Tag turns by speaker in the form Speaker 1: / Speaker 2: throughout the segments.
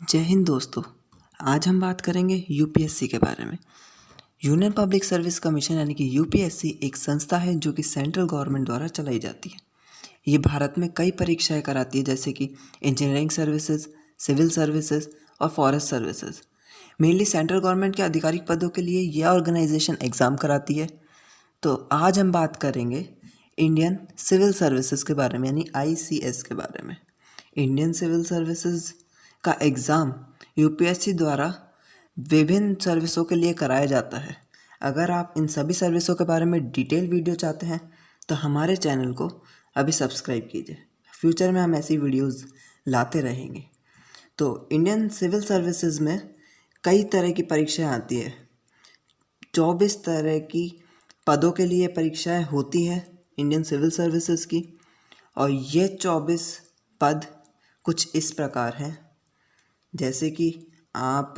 Speaker 1: जय हिंद दोस्तों। आज हम बात करेंगे यूपीएससी के बारे में। यूनियन पब्लिक सर्विस कमीशन यानी कि यूपीएससी एक संस्था है जो कि सेंट्रल गवर्नमेंट द्वारा चलाई जाती है। ये भारत में कई परीक्षाएं कराती है जैसे कि इंजीनियरिंग सर्विसेज, सिविल सर्विसेज और forest services. Mainly central government के आधिकारिक पदों के लिए यह ऑर्गेनाइजेशन एग्ज़ाम कराती है। तो आज हम बात करेंगे इंडियन सिविल सर्विसेज के बारे में यानी आईसीएस के बारे में। इंडियन सिविल सर्विसेज का एग्ज़ाम यूपीएससी द्वारा विभिन्न सर्विसों के लिए कराया जाता है। अगर आप इन सभी सर्विसों के बारे में डिटेल वीडियो चाहते हैं तो हमारे चैनल को अभी सब्सक्राइब कीजिए। फ्यूचर में हम ऐसी वीडियोस लाते रहेंगे। तो इंडियन सिविल सर्विसेज में कई तरह की परीक्षाएं आती है। 24 तरह की पदों के लिए परीक्षाएं होती हैं इंडियन सिविल सर्विसेज की, और ये 24 पद कुछ इस प्रकार हैं जैसे कि आप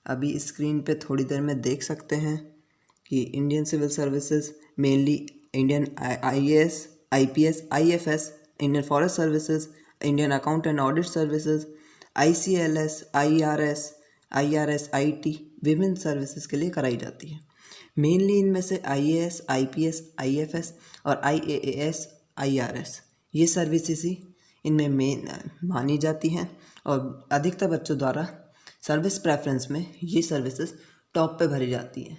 Speaker 1: अभी स्क्रीन पे थोड़ी देर में देख सकते हैं कि Indian civil services mainly Indian IAS, IPS, IFS, Indian forest services, Indian account and audit services, ICLS, IRS, IT विभिन्न सर्विसेज के लिए कराई जाती है। मेनली इनमें से आईएएस, आईपीएस, आईएफएस और आईएएस, आईआरएस ये सर्विसेज ही इनमें मेन मानी जाती हैं और अधिकतर बच्चों द्वारा सर्विस प्रेफरेंस में ये सर्विसेज टॉप पे भरी जाती हैं।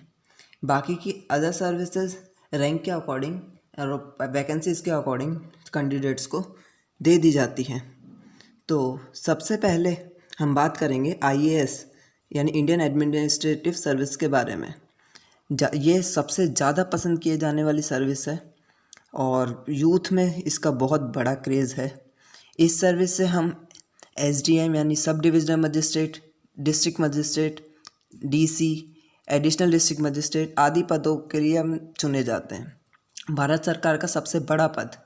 Speaker 1: बाकी की अदर सर्विसेज रैंक के अकॉर्डिंग और वैकेंसीज के अकॉर्डिंग कैंडिडेट्स को दे दी जाती हैं। तो सबसे पहले हम बात करेंगे आईएएस यानी इंडियन एडमिनिस्ट्रेटिव सर्विस के बारे में। ये सबसे ज़्यादा पसंद किए जाने वाली सर्विस है और यूथ में इसका बहुत बड़ा क्रेज़ है। इस सर्विस से हम एसडीएम यानी sub divisional magistrate, district magistrate, DC, additional district magistrate आदि पदों के लिए हम चुने जाते हैं। भारत सरकार का सबसे बड़ा पद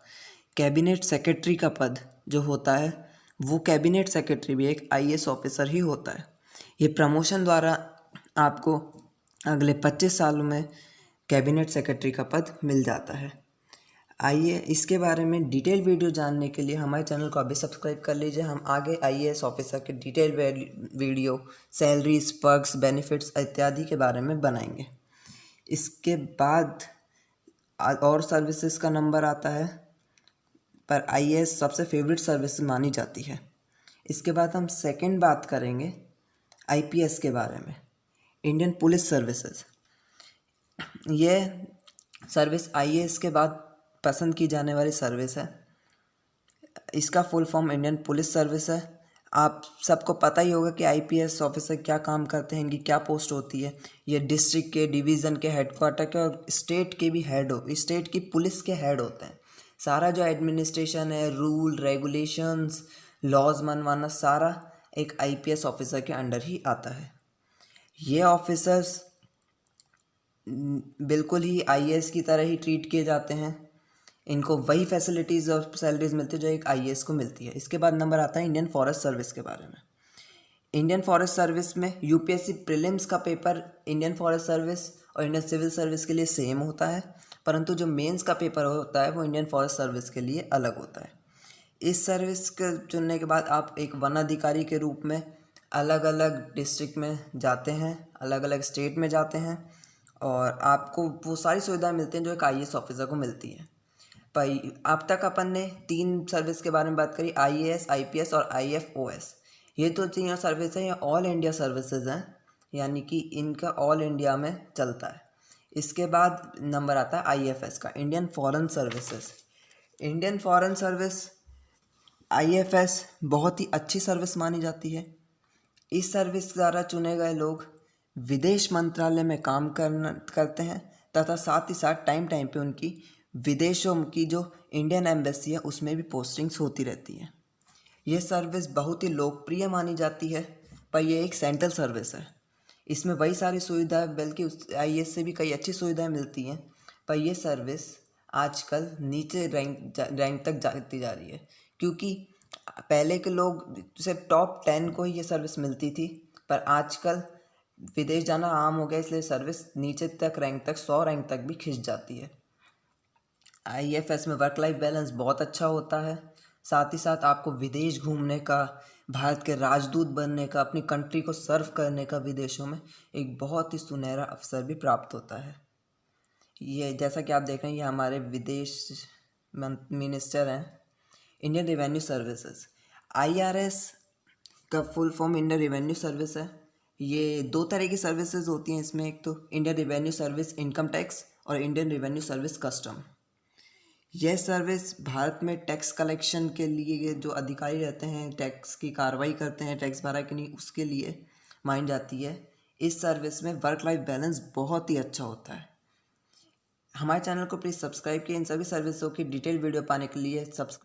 Speaker 1: कैबिनेट सेक्रेटरी का पद जो होता है वो कैबिनेट सेक्रेटरी भी एक आईएएस ऑफिसर ही होता है। ये प्रमोशन द्वारा आपको अगले 25 सालों में कैबिनेट सेक्रेटरी का पद मिल जाता है। आइए इसके बारे में डिटेल वीडियो जानने के लिए हमारे चैनल को अभी सब्सक्राइब कर लीजिए। हम आगे आईएएस ऑफिसर के detail video, salaries, perks, benefits इत्यादि के बारे में बनाएंगे। इसके बाद और सर्विसेज का नंबर आता है, पर आईएएस सबसे फेवरेट सर्विस मानी जाती है। इसके बाद हम सेकंड बात करेंगे आईपीएस के बारे में, इंडियन पुलिस सर्विसेज। ये सर्विस आईएएस के बाद पसंद की जाने वाली सर्विस है। इसका full form Indian police service है। आप सबको पता ही होगा कि आईपीएस ऑफिसर क्या काम करते हैं, इनकी क्या पोस्ट होती है। ये डिस्ट्रिक्ट के, डिवीज़न के, हेडक्वार्टर के और स्टेट के भी स्टेट की पुलिस के हेड होते हैं। सारा जो एडमिनिस्ट्रेशन है, रूल रेगुलेशंस, लॉज मनवाना, सारा एक आईपीएस ऑफिसर के अंडर ही आता है। ये ऑफिसर्स बिल्कुल ही आईएएस की तरह ही ट्रीट किए जाते हैं। इनको वही फैसिलिटीज़ और सैलरीज मिलती है जो एक आईएएस को मिलती है। इसके बाद नंबर आता है इंडियन फॉरेस्ट सर्विस के बारे में। इंडियन फॉरेस्ट सर्विस में यूपीएससी प्रीलिम्स का पेपर इंडियन फॉरेस्ट सर्विस और इंडियन सिविल सर्विस के लिए सेम होता है, परंतु जो मेंस का पेपर होता है वो इंडियन फॉरेस्ट सर्विस के लिए अलग होता है। इस सर्विस के चुनने के बाद आप एक वन अधिकारी के रूप में अलग अलग डिस्ट्रिक्ट में जाते हैं, अलग अलग स्टेट में जाते हैं और आपको वो सारी सुविधाएं मिलती हैं जो एक आईएएस ऑफिसर को मिलती है। भाई अब तक अपन ने 3 सर्विस के बारे में बात करी, आईएएस, आईपीएस और आईएफओएस। ये तो तीनों सर्विस हैं, ये ऑल इंडिया सर्विसेज हैं, यानी कि इनका ऑल इंडिया में चलता है। इसके बाद नंबर आता है आईएफएस का, Indian foreign services. Indian foreign service IFS बहुत ही अच्छी सर्विस मानी जाती है। इस सर्विस द्वारा चुने गए लोग विदेश मंत्रालय में काम करते हैं तथा साथ ही साथ टाइम पे उनकी विदेशों की जो इंडियन एम्बेसी है उसमें भी पोस्टिंग्स होती रहती है। ये सर्विस बहुत ही लोकप्रिय मानी जाती है, पर यह एक सेंट्रल सर्विस है। इसमें वही सारी सुविधाएं, बल्कि उस आईएएस से भी कई अच्छी सुविधाएं मिलती हैं, पर यह सर्विस आजकल नीचे रैंक तक जाती जा रही है, क्योंकि पहले के लोग सिर्फ टॉप 10 को ही ये सर्विस मिलती थी, पर आजकल विदेश जाना आम हो गया, इसलिए सर्विस नीचे तक रैंक तक 100 रैंक तक भी खिंच जाती है। आईएफएस में वर्क लाइफ बैलेंस बहुत अच्छा होता है। साथ ही साथ आपको विदेश घूमने का भारत के राजदूत बनने का, अपनी कंट्री को सर्व करने का विदेशों में एक बहुत ही सुनहरा अवसर भी प्राप्त होता है। ये जैसा कि आप देख रहे हैं, ये हमारे विदेश मिनिस्टर हैं। इंडियन रेवेन्यू सर्विसेज, IRS का full form Indian revenue service है। ये दो तरह की सर्विसेज होती हैं इसमें, एक तो Indian revenue service income tax और इंडियन रेवेन्यू सर्विस कस्टम। यह सर्विस भारत में टैक्स कलेक्शन के लिए जो अधिकारी रहते हैं, टैक्स की कार्रवाई करते हैं, टैक्स भरा कि नहीं उसके लिए मानी जाती है। इस सर्विस में वर्क लाइफ बैलेंस बहुत ही अच्छा होता है। हमारे चैनल को प्लीज़ सब्सक्राइब किए। इन सभी सर्विसों की डिटेल वीडियो पाने के लिए सब्सक्राइब